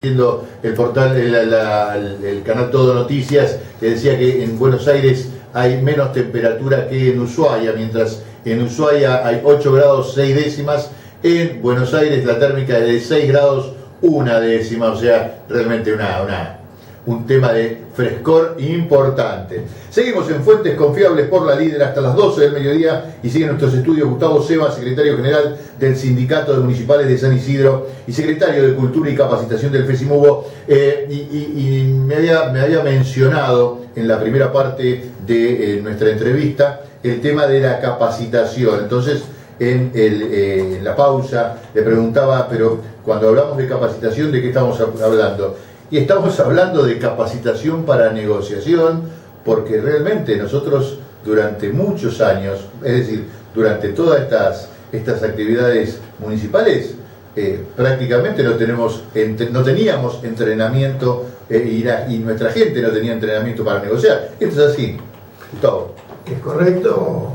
Viendo el portal, el canal Todo Noticias, que decía que en Buenos Aires hay menos temperatura que en Ushuaia, mientras en Ushuaia hay 8 grados 6 décimas, en Buenos Aires la térmica es de 6 grados 1 décima, o sea, realmente un tema de frescor importante. Seguimos en Fuentes Confiables por la Líder hasta las 12 del mediodía y siguen nuestros estudios Gustavo Seba, secretario general del Sindicato de Municipales de San Isidro y secretario de Cultura y Capacitación del FESIMUBO, me había mencionado en la primera parte de nuestra entrevista el tema de la capacitación. Entonces, en la pausa le preguntaba, pero cuando hablamos de capacitación, ¿de qué estamos hablando? Y estamos hablando de capacitación para negociación, porque realmente nosotros durante muchos años, es decir, durante todas estas actividades municipales, prácticamente no teníamos entrenamiento y nuestra gente no tenía entrenamiento para negociar. Esto es así, Gustavo. Es correcto.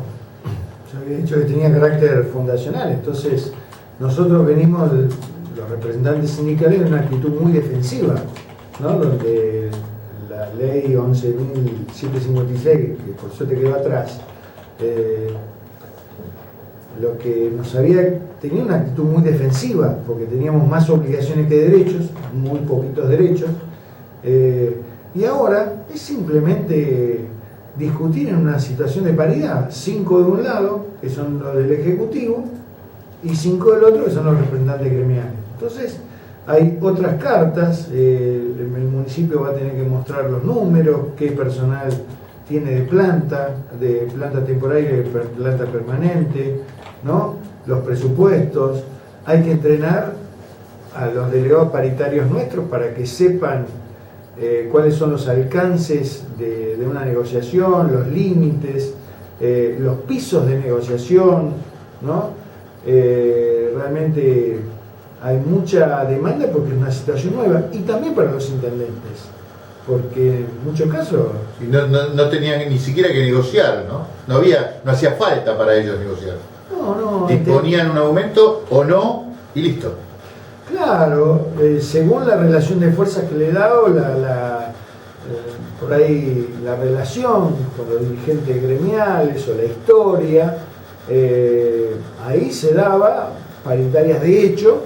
Yo había dicho que tenía carácter fundacional, entonces nosotros venimos, los representantes sindicales, en una actitud muy defensiva, ¿no? Donde la ley 11.756, que por suerte quedó atrás, lo que tenía una actitud muy defensiva, porque teníamos más obligaciones que derechos, muy poquitos derechos, y ahora es simplemente discutir en una situación de paridad, 5 de un lado, que son los del Ejecutivo, y 5 del otro, que son los representantes gremiales. Entonces, hay otras cartas, el municipio va a tener que mostrar los números, qué personal tiene de planta temporal y de planta permanente, ¿no? Los presupuestos. Hay que entrenar a los delegados paritarios nuestros para que sepan cuáles son los alcances de una negociación, los límites, los pisos de negociación, ¿no? Realmente hay mucha demanda porque es una situación nueva, y también para los intendentes, porque en muchos casos no tenían ni siquiera que negociar, ¿no? No hacía falta para ellos negociar. No. Disponían un aumento o no y listo. Claro, según la relación de fuerzas que le he dado, por ahí la relación con los dirigentes gremiales o la historia, ahí se daba paritarias de hecho,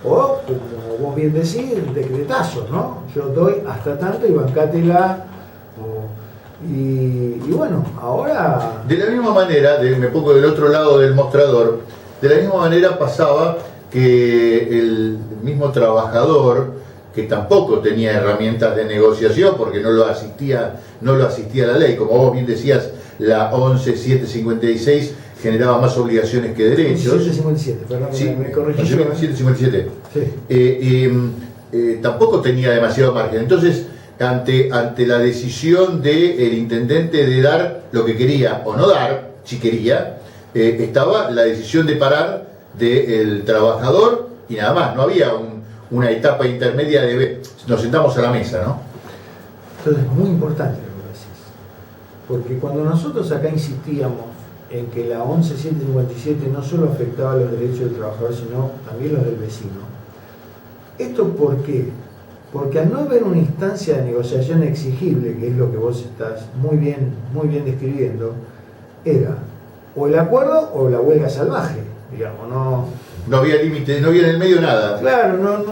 o, como vos bien decís, decretazos, ¿no? Yo doy hasta tanto y bancátela. Y bueno, ahora... De la misma manera, me pongo del otro lado del mostrador, de la misma manera pasaba que el mismo trabajador, que tampoco tenía herramientas de negociación porque no lo asistía la ley, como vos bien decías, la 11.756 generaba más obligaciones que derechos. 757, perdón, sí, me corregí. 11.757. Sí. Tampoco tenía demasiado margen. Entonces, ante la decisión del intendente de dar lo que quería o no dar, si quería, estaba la decisión de parar del trabajador y nada más. No había una etapa intermedia de nos sentamos a la mesa, ¿no? Entonces es muy importante lo que decís, porque cuando nosotros acá insistíamos en que la 11.757 no solo afectaba a los derechos del trabajador, sino también los del vecino. ¿Esto por qué? Porque al no haber una instancia de negociación exigible, que es lo que vos estás muy bien describiendo, era o el acuerdo o la huelga salvaje, digamos, no había límite, no había en el medio nada. Claro, no.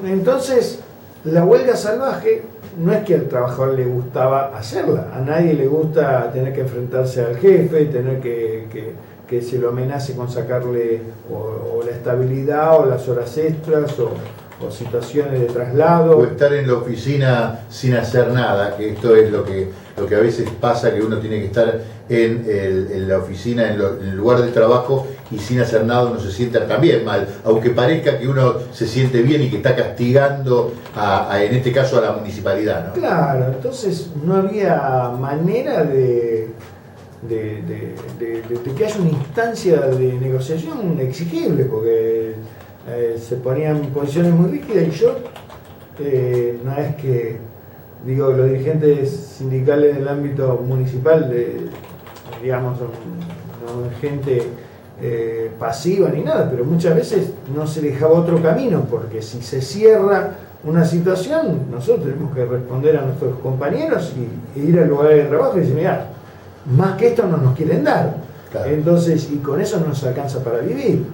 Entonces, la huelga salvaje no es que al trabajador le gustaba hacerla, a nadie le gusta tener que enfrentarse al jefe, tener que se lo amenace con sacarle o la estabilidad o las horas extras o situaciones de traslado. O estar en la oficina sin hacer nada, que esto es lo que a veces pasa, que uno tiene que estar en la oficina, en el lugar de trabajo, y sin hacer nada uno se sienta también mal, aunque parezca que uno se siente bien y que está castigando en este caso a la municipalidad, ¿no? Claro, entonces no había manera de que haya una instancia de negociación exigible, porque se ponían posiciones muy rígidas, y yo no es que digo, los dirigentes sindicales del ámbito municipal, digamos, son gente pasiva ni nada, pero muchas veces no se dejaba otro camino, porque si se cierra una situación, nosotros tenemos que responder a nuestros compañeros y ir al lugar de trabajo y decir, mira, más que esto no nos quieren dar. Claro. Entonces, y con eso no nos alcanza para vivir.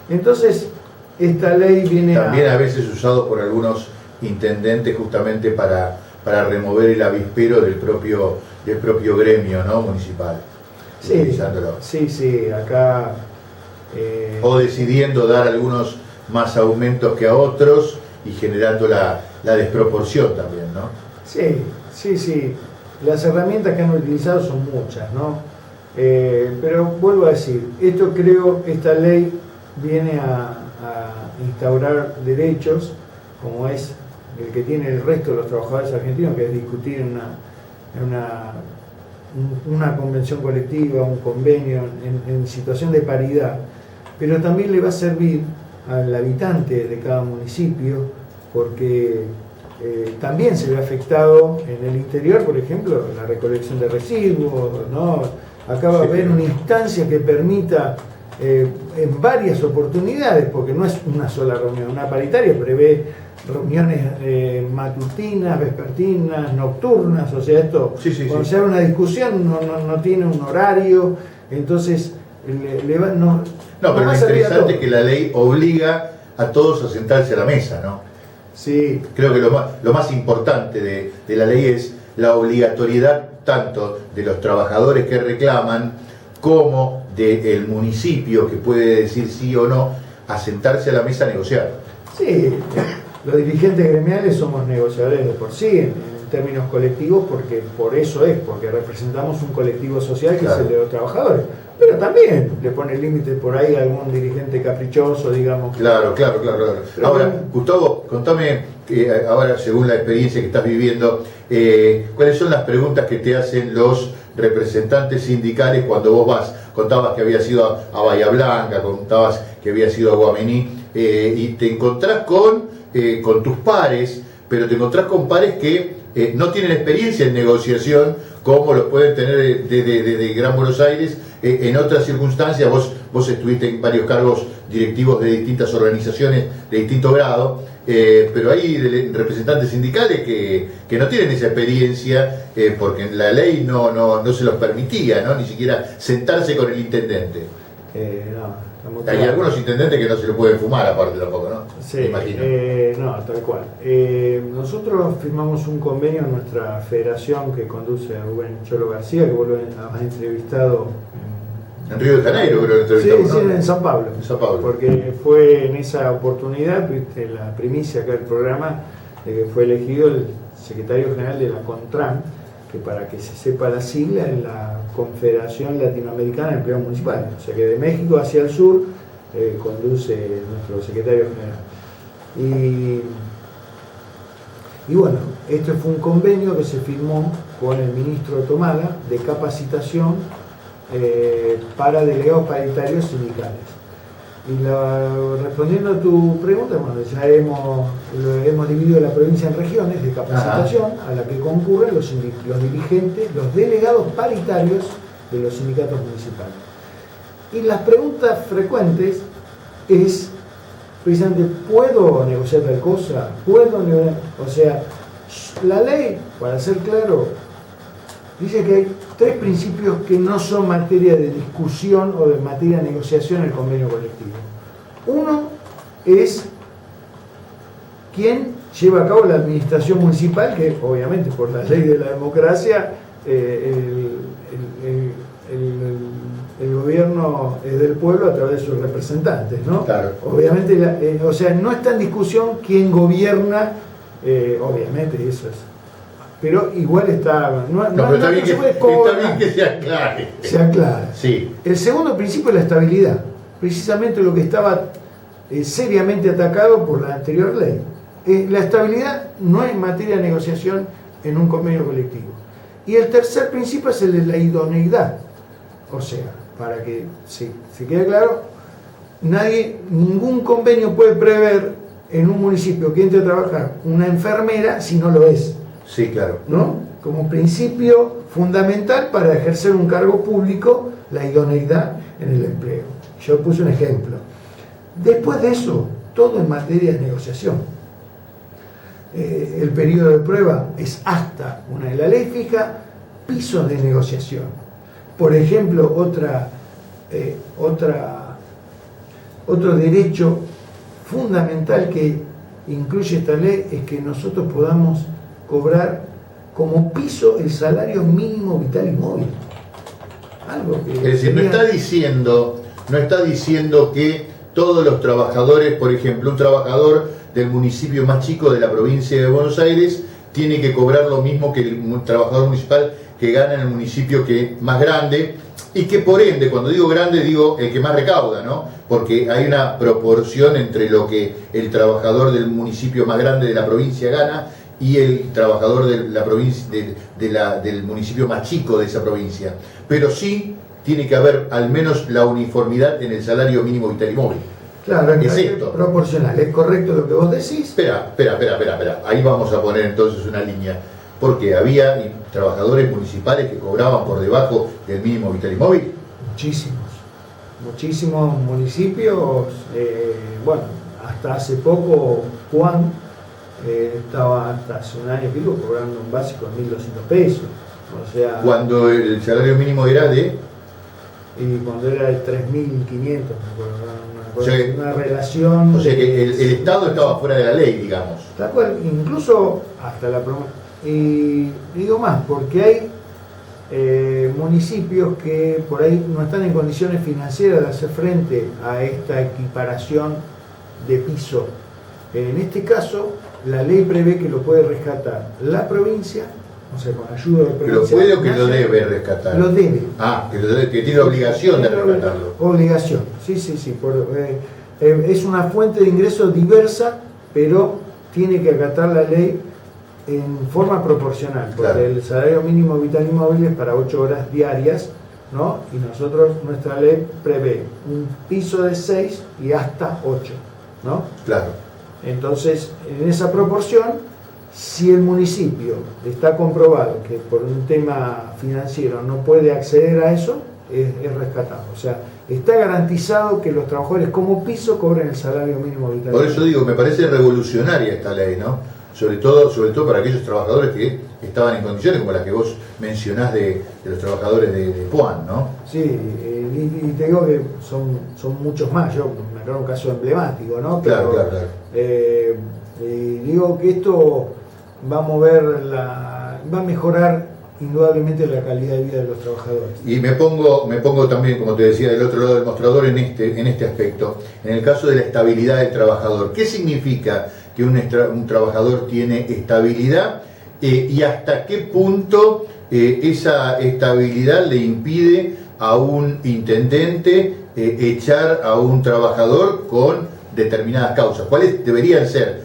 Entonces, esta ley viene también a veces usado por algunos intendentes justamente para remover el avispero del propio gremio, ¿no?, municipal. Sí, acá... o decidiendo dar algunos más aumentos que a otros y generando la desproporción también, ¿no? Sí. Las herramientas que han utilizado son muchas, ¿no? Pero vuelvo a decir, esta ley viene a instaurar derechos, como es el que tiene el resto de los trabajadores argentinos, que es discutir una convención colectiva, un convenio en situación de paridad, pero también le va a servir al habitante de cada municipio, porque también se ve afectado en el interior, por ejemplo, la recolección de residuos, ¿no? Acá va a haber una instancia que permita en varias oportunidades, porque no es una sola reunión, una paritaria prevé reuniones matutinas, vespertinas, nocturnas, o sea, esto, cuando se abre una discusión no tiene un horario, entonces pero lo interesante es que la ley obliga a todos a sentarse a la mesa, ¿no? Sí. Creo que lo más importante de la ley es la obligatoriedad tanto de los trabajadores que reclaman como del municipio que puede decir sí o no a sentarse a la mesa a negociar. Sí, los dirigentes gremiales somos negociadores de por sí en términos colectivos, porque porque representamos un colectivo social que es el de los trabajadores. Pero también le pone límite por ahí a algún dirigente caprichoso, digamos. Claro. Ahora, Gustavo, contame, ahora según la experiencia que estás viviendo, ¿cuáles son las preguntas que te hacen los representantes sindicales cuando vos vas? Contabas que habías ido a Bahía Blanca, contabas que habías ido a Guaminí, y te encontrás con tus pares, pero te encontrás con pares que no tienen experiencia en negociación como lo pueden tener desde Gran Buenos Aires. En otras circunstancias, vos estuviste en varios cargos directivos de distintas organizaciones de distinto grado, pero hay representantes sindicales que no tienen esa experiencia porque la ley no se los permitía, ¿no? Ni siquiera sentarse con el intendente. Hay algunos intendentes que no se lo pueden fumar aparte tampoco, ¿no? Sí, me imagino. No, tal cual. Nosotros firmamos un convenio en nuestra federación que conduce a Rubén Cholo García, que vos lo has entrevistado en Río de Janeiro, creo que lo entrevistamos. Sí, en San Pablo. En San Pablo. Porque fue en esa oportunidad, viste, la primicia acá del programa, que fue elegido el secretario general de la CONTRAN, que para que se sepa la sigla es la Confederación Latinoamericana de Empleados Municipales, o sea que de México hacia el sur conduce nuestro secretario general. Y bueno, este fue un convenio que se firmó con el ministro Tomala de capacitación para delegados paritarios sindicales. Y respondiendo a tu pregunta, bueno, ya hemos dividido la provincia en regiones de capacitación a la que concurren los dirigentes, los delegados paritarios de los sindicatos municipales. Y las preguntas frecuentes es precisamente, ¿puedo negociar tal cosa? O sea, la ley, para ser claro, dice que hay 3 principios que no son materia de discusión o de materia de negociación en el convenio colectivo. Uno es quién lleva a cabo la administración municipal, que obviamente por la ley de la democracia el gobierno es del pueblo a través de sus representantes, ¿no? Claro. Obviamente, o sea, no está en discusión quién gobierna, obviamente eso es. Pero igual está... pero está bien que se aclare. Se aclara. Sí. El segundo principio es la estabilidad. Precisamente lo que estaba seriamente atacado por la anterior ley. La estabilidad no es materia de negociación en un convenio colectivo. Y el tercer principio es el de la idoneidad. O sea, para que se quede claro, ningún convenio puede prever en un municipio que entre a trabajar una enfermera si no lo es. Sí, claro. ¿No? Como principio fundamental para ejercer un cargo público, la idoneidad en el empleo. Yo puse un ejemplo. Después de eso, todo en materia de negociación. el periodo de prueba es hasta una de la ley fija, pisos de negociación. Por ejemplo, otro derecho fundamental que incluye esta ley es que nosotros podamos cobrar como piso el salario mínimo vital y móvil. Algo que es decir, no está diciendo que todos los trabajadores, por ejemplo, un trabajador del municipio más chico de la provincia de Buenos Aires tiene que cobrar lo mismo que el trabajador municipal que gana en el municipio que más grande, y que por ende, cuando digo grande, digo el que más recauda, ¿no? Porque hay una proporción entre lo que el trabajador del municipio más grande de la provincia gana y el trabajador de la provincia, del municipio más chico de esa provincia. Pero sí tiene que haber al menos la uniformidad en el salario mínimo vital y móvil. Claro, es esto. Proporcional, es correcto lo que vos decís. Espera. Ahí vamos a poner entonces una línea. Porque había trabajadores municipales que cobraban por debajo del mínimo vital y móvil. Muchísimos municipios. Bueno, hasta hace poco Juan estaba hasta hace un año y pico cobrando un básico de 1.200 pesos. O sea, cuando el salario mínimo era de... Y cuando era de 3.500, me acuerdo, una relación... O sea que el Estado estaba fuera de la ley, digamos. Tal cual, incluso hasta la... Y digo más, porque hay municipios que por ahí no están en condiciones financieras de hacer frente a esta equiparación de piso. En este caso, la ley prevé que lo puede rescatar la provincia, o sea, con ayuda de provincia. ¿Lo puede o que lo debe rescatar? Lo debe. Ah, que tiene obligación de rescatarlo. Obligación, sí. Es una fuente de ingreso diversa, pero tiene que acatar la ley en forma proporcional, porque claro, el salario mínimo vital y móvil es para 8 horas diarias, ¿no? Y nuestra ley prevé un piso de 6 y hasta 8, ¿no? Claro. Entonces, en esa proporción, si el municipio está comprobado que por un tema financiero no puede acceder a eso, es rescatado. O sea, está garantizado que los trabajadores como piso cobren el salario mínimo vital. Por eso digo, me parece revolucionaria esta ley, ¿no? Sobre todo para aquellos trabajadores que estaban en condiciones como las que vos mencionás de los trabajadores de Puan, ¿no? Sí, y te digo que son muchos más. Yo me acuerdo un caso emblemático, ¿no? Pero, claro. Digo que esto va a mejorar indudablemente la calidad de vida de los trabajadores. Y me pongo también, como te decía, del otro lado del mostrador en este aspecto. En el caso de la estabilidad del trabajador, ¿qué significa que un trabajador tiene estabilidad y hasta qué punto esa estabilidad le impide a un intendente echar a un trabajador con determinadas causas? ¿Cuáles deberían ser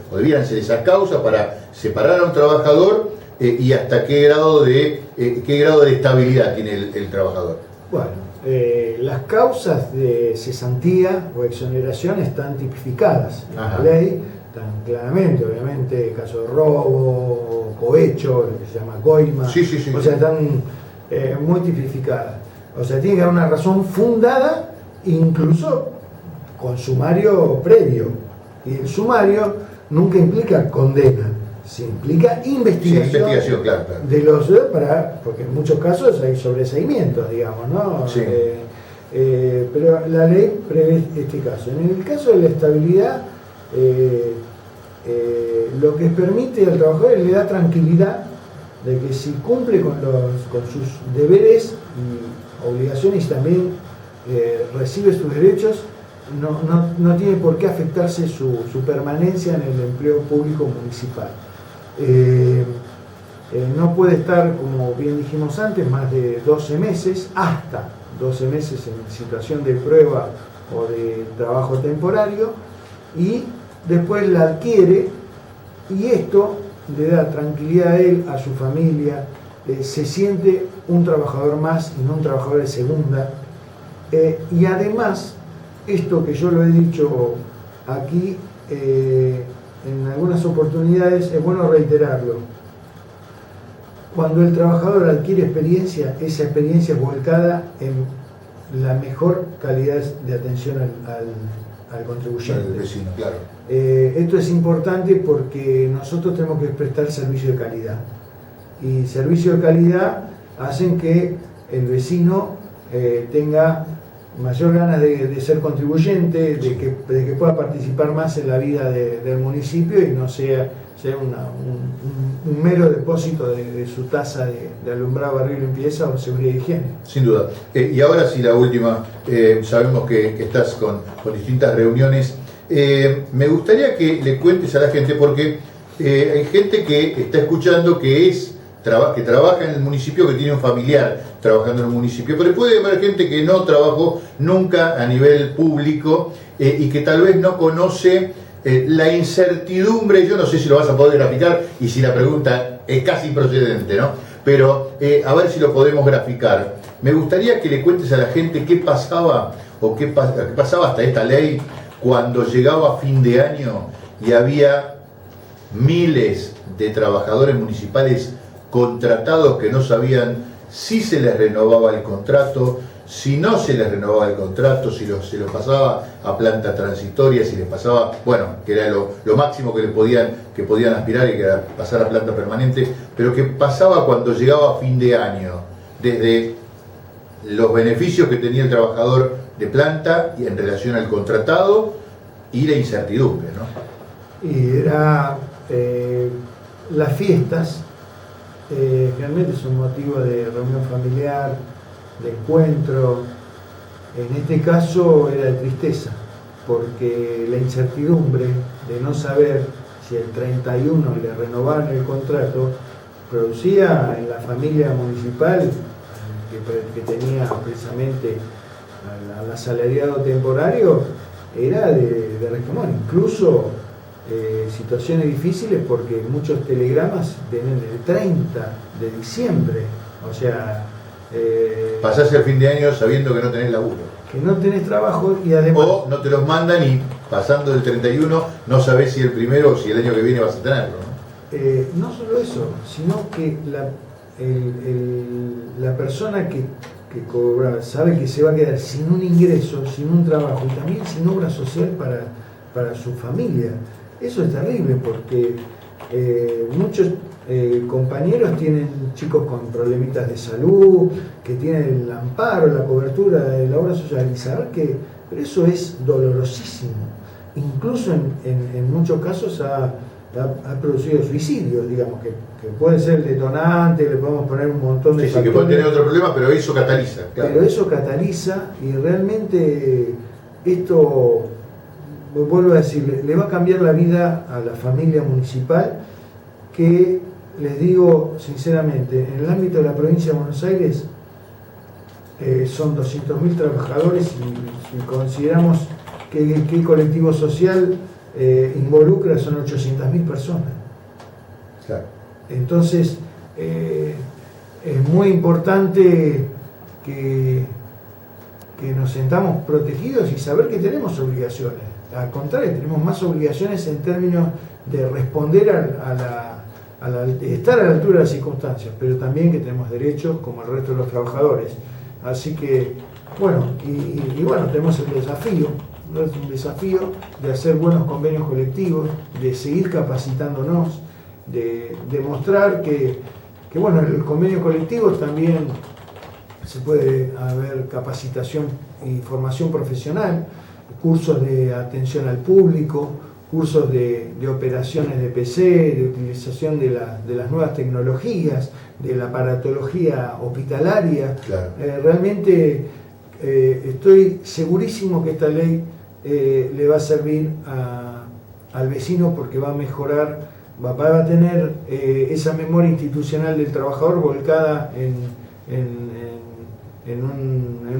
esas causas para separar a un trabajador y hasta qué grado de estabilidad tiene el trabajador? Bueno, las causas de cesantía o exoneración están tipificadas en la ley, tan claramente, obviamente, caso de robo, cohecho, lo que se llama coima, sí. O sea, están muy tipificadas. O sea, tiene que haber una razón fundada, incluso con sumario previo. Y el sumario nunca implica condena, se implica investigación, claro. Porque en muchos casos hay sobreseimientos, digamos, ¿no? Sí. Pero la ley prevé este caso. En el caso de la estabilidad, lo que permite al trabajador le da tranquilidad de que si cumple con sus deberes y obligaciones y también recibe sus derechos, no tiene por qué afectarse su permanencia en el empleo público municipal. No puede estar, como bien dijimos antes, más de 12 meses, hasta 12 meses en situación de prueba o de trabajo temporario, y después la adquiere, y esto le da tranquilidad a él, a su familia, se siente un trabajador más y no un trabajador de segunda, y además, esto que yo lo he dicho aquí en algunas oportunidades, es bueno reiterarlo. Cuando el trabajador adquiere experiencia, esa experiencia es volcada en la mejor calidad de atención al contribuyente. El vecino, claro. Esto es importante porque nosotros tenemos que prestar servicio de calidad. Y servicio de calidad hacen que el vecino tenga mayor ganas de ser contribuyente, de que pueda participar más en la vida del municipio y no sea un mero depósito de su tasa de alumbrado, barrio y limpieza o seguridad y higiene. Sin duda. Y ahora sí, la última. Sabemos que estás con distintas reuniones. Me gustaría que le cuentes a la gente, porque hay gente que está escuchando que trabaja en el municipio, que tiene un familiar trabajando en el municipio, pero puede haber gente que no trabajó nunca a nivel público y que tal vez no conoce la incertidumbre. Yo no sé si lo vas a poder graficar y si la pregunta es casi improcedente, ¿no? Pero a ver si lo podemos graficar. Me gustaría que le cuentes a la gente qué pasaba o qué pasaba hasta esta ley cuando llegaba fin de año y había miles de trabajadores municipales contratados que no sabían si se les renovaba el contrato, si no se les renovaba el contrato, si se los pasaba a planta transitoria, si les pasaba, bueno, que era lo máximo que podían aspirar y que era pasar a planta permanente, pero que pasaba cuando llegaba fin de año, desde los beneficios que tenía el trabajador de planta y en relación al contratado y la incertidumbre, ¿no? Y era las fiestas. Realmente es un motivo de reunión familiar, de encuentro. En este caso era de tristeza, porque la incertidumbre de no saber si el 31 le renovaban el contrato producía en la familia municipal que tenía precisamente al asalariado temporario, era de resquemor. Incluso situaciones difíciles porque muchos telegramas vienen el 30 de diciembre, o sea... pasás el fin de año sabiendo que no tenés laburo. Que no tenés trabajo y además... O no te los mandan y pasando el 31 no sabés si el primero o si el año que viene vas a tenerlo, ¿no? No solo eso, sino que la persona que cobra sabe que se va a quedar sin un ingreso, sin un trabajo y también sin obra social para su familia. Eso es terrible porque muchos compañeros tienen chicos con problemitas de salud, que tienen el amparo, la cobertura de la obra social, y saber que pero eso es dolorosísimo. Incluso en muchos casos ha producido suicidios, digamos, que puede ser el detonante, le podemos poner un montón de factores, que puede tener otro problema, pero eso cataliza. Claro. Pero eso cataliza y realmente esto... Vuelvo a decir, le va a cambiar la vida a la familia municipal, que les digo sinceramente, en el ámbito de la provincia de Buenos Aires son 200.000 trabajadores y si consideramos que el colectivo social involucra son 800.000 personas. Claro. Entonces es muy importante que nos sentamos protegidos y saber que tenemos obligaciones. Al contrario, tenemos más obligaciones en términos de responder de estar a la altura de las circunstancias, pero también que tenemos derechos como el resto de los trabajadores. Así que, bueno, y bueno, tenemos el desafío, ¿no? Es un desafío de hacer buenos convenios colectivos, de seguir capacitándonos, de demostrar que bueno, en el convenio colectivo también se puede haber capacitación y formación profesional, cursos de atención al público, cursos de operaciones de PC, de utilización de las nuevas tecnologías, de la aparatología hospitalaria. Claro. Realmente estoy segurísimo que esta ley le va a servir al vecino porque va a mejorar, va a tener esa memoria institucional del trabajador volcada en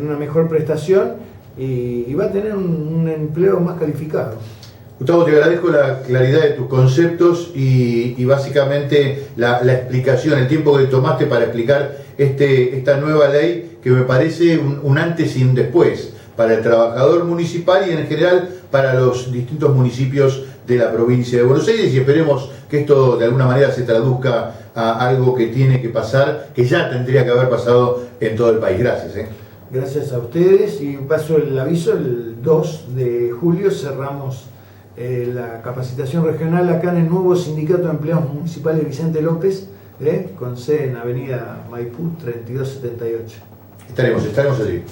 una mejor prestación y va a tener un empleo más calificado. Gustavo, te agradezco la claridad de tus conceptos y básicamente la explicación, el tiempo que tomaste para explicar esta nueva ley que me parece un antes y un después para el trabajador municipal y en general para los distintos municipios de la provincia de Buenos Aires, y esperemos que esto de alguna manera se traduzca a algo que tiene que pasar, que ya tendría que haber pasado en todo el país. Gracias. Gracias a ustedes, y paso el aviso: el 2 de julio cerramos la capacitación regional acá en el nuevo Sindicato de Empleados Municipales Vicente López, con sede en Avenida Maipú 3278. Estaremos allí.